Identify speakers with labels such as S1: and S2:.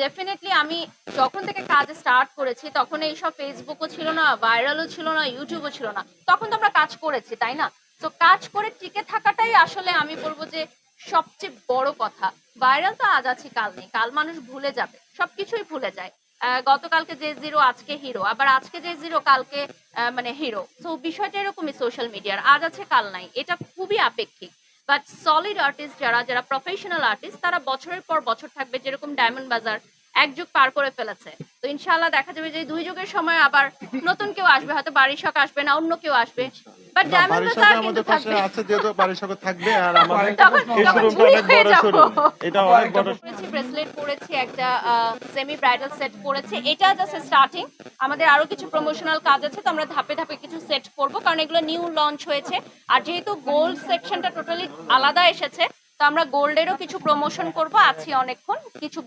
S1: Definitely আমি যখন থেকে কাজ স্টার্ট করেছি তখন এইসব ফেসবুকও ছিল না, ভাইরালও ছিল না, ইউটিউবও ছিল না। তখন তো আমরা কাজ করেছি, তাই না? তো কাজ করে টিকে থাকাটাই আসলে আমি বলবো যে সবচেয়ে বড় কথা। ভাইরাল তো আজ আছি কাল নেই, কাল মানুষ ভুলে যাবে, সবকিছুই ভুলে যায়। গতকালকে যে জিরো আজকে হিরো, আবার আজকে যে জিরো কালকে মানে হিরো। তো বিষয়টা এরকমই সোশ্যাল মিডিয়ার, আজ আছে কাল নাই, এটা খুবই আপেক্ষিক। বাট সলিড আর্টিস্ট যারা যারা প্রফেশনাল আর্টিস্ট তারা বছরের পর বছর থাকবে, যেরকম ডায়মন্ড বাজার এক যুগ পার করে ফেলেছে। তো ইনশাল্লাহ দেখা যাবে যে 2 যুগের সময় আবার নতুন কেউ আসবে, হয়তো বাড়ির শখ আসবে না, অন্য কেউ আসবে, বাট
S2: না,
S1: ডায়মন্ড
S2: বারিশাকে
S1: বাজার কিন্তু
S2: আমাদের পাশে
S1: থাকবে।
S2: আছে, যেহেতু বারিশাকে থাকবে। আর আমাদের
S1: তখন
S2: এই
S1: তখন
S2: শোরুমটা
S1: বুড়ি
S2: অনেক
S1: হয়ে
S2: বড়
S1: যাবো।
S2: শোরুম, এটা অনেক বড়।
S1: করেছি, ব্রেসলেট করেছি, একটা সেমি ব্রাইডাল সেট করেছি। এটা জাস্ট স্টার্টিং, আমাদের আরো কিছু প্রমোশনাল কাজ আছে, তো আমরা ধাপে ধাপে কিছু সেট করব, কারণ এগুলো নিউ লঞ্চ হয়েছে। আর যেহেতু গোল্ড সেকশনটা টোটালি আলাদা এসেছে, তো আমরা গোল্ডেরও কিছু প্রমোশন করব, আছি অনেকক্ষণ কিছু